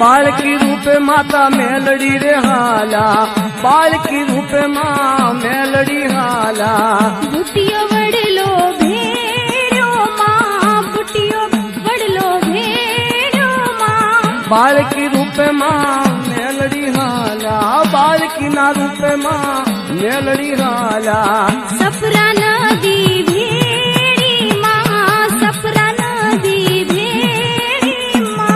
बाल की रूपे माता मेलड़ी रे हाला, बाल की रूपे माँ मेलड़ी हाला। बुटियो वडलो भेड़ो माँ, बुटियो वडलो भेड़ो माँ। बाल की रूपे माँ मेलड़ी हाला, बाल की ना रूपे माँ मेलड़ी हाला। सफरा नदी भेड़ी माँ, सफरा नदी भेड़ी माँ।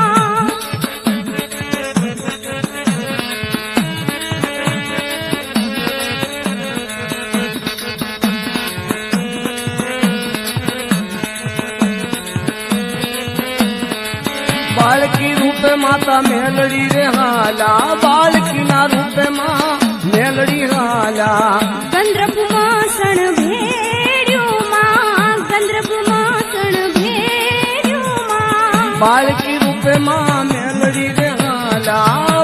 बाल की रूपे माता मेलड़ी रे हाला, बाल की ना रूपे माँ मेलड़ी हाला। गंद्रप मासण भेड़ो माँ, गंद्रप मासण भेड़ो माँ। बाल की रूपे माँ मेलड़ी रे हाला,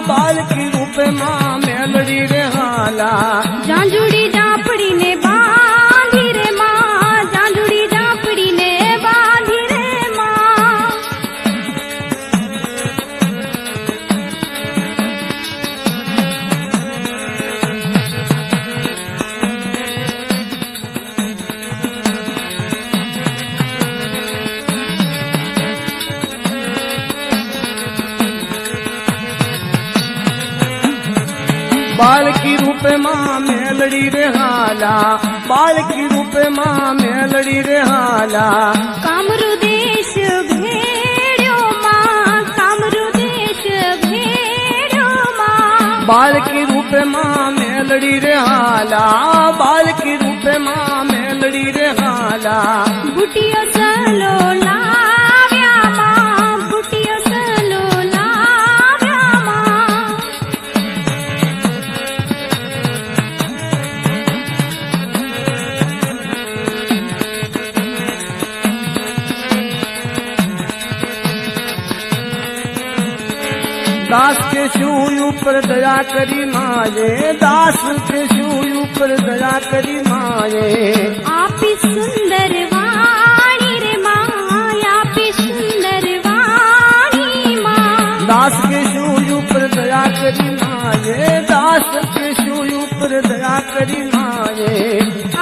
बाल की रूपे माँ मेलड़ी रे हाला। जांजुड़ी जापड़ी ने बांधी रे माँ, जांजुड़ी जापड़ी ने बांधी रे माँ। बाल की रूपे माँ मेलड़ी रे हाला, बाल की रूपे माँ मेलड़ी रे हाला। कामरू देश भेड़ो माँ, कामरू देश भेड़ो माँ। बाल की रूपे माँ मेलड़ी रे हाला, बाल की रूपे माँ मेलड़ी रे हाला। बुटियो सलो लाव्या माँ, बुटियो सलो लाव्या माँ। दास के शूय ऊपर दया करी माये, दास के शूय ऊपर दया करी माये। आपी सुंदर वाणी रे माँ, आपी सुंदर वाणी माँ। दास के शूय ऊपर दया करी माये, दास के शूय ऊपर दया करी माये।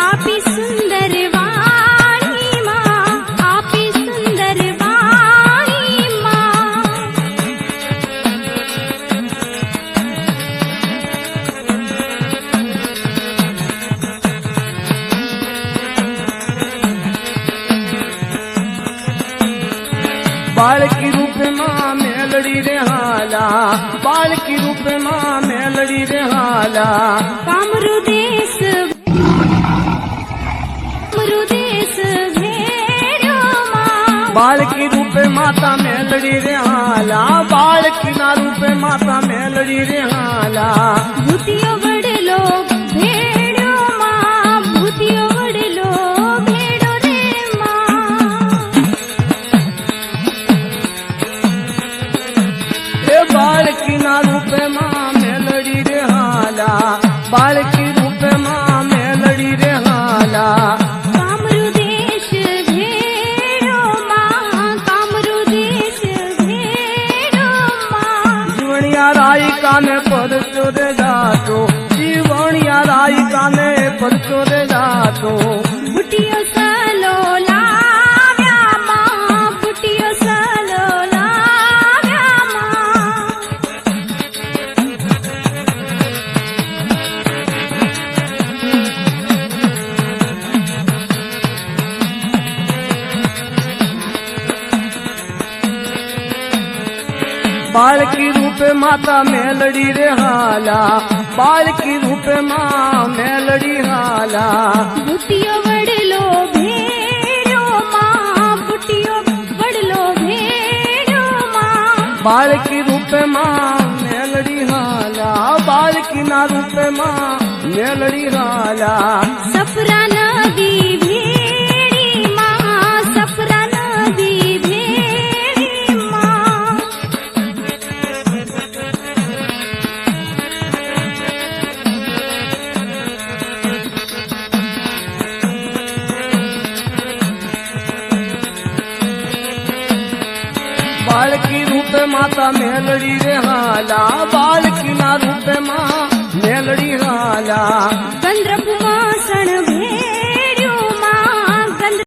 आपी सुंदर वाणी माँ, आपी सुंदर वाणी माँ। बाल की रूपे माँ मेलड़ी रे हाला, बाल की रूपे माँ मेलड़ी रे हाला। कामरू देश, कामरू देश भेड़ो माँ। बाल की रूपे माता मेलड़ी रे हाला, बाल की ना रूपे माता मेलड़ी रे हाला। भूतियो वडलो भेड़ो माँ, भूतियो वडलो भेड़ो रे माँ। ए बाल की ना रूपे माँ मेलड़ी रे हाला, बाल की रूपे माँ मेलड़ी रे हाला। कामरू देश भेड़ो माँ, कामरू देश भेड़ो माँ। जीवनिया राई काने पर चोरे जातो, जीवनिया राई काने पर चोरे जातो। बुटियो सलो लाव्या माँ, बुटियो सलो लाव्या माँ। बाल की रूपे माता मेलड़ी रे हाला, बाल की रूपे माँ मेलड़ी हाला। बुटियो वडलो भेड़ो माँ, बुटियो वडलो भेड़ो माँ। बाल की रूपे माँ मेलड़ी हाला, बाल की ना रूपे माँ मेलड़ी हाला। सफरा नदी भेड़ी माँ, सफरा नदी भेड़ी माँ। बाल की रूप રૂપે માતા મેલડી રે હાલા બાળકીના રૂપે માં મેલડી હાલા ચંદ્રપુર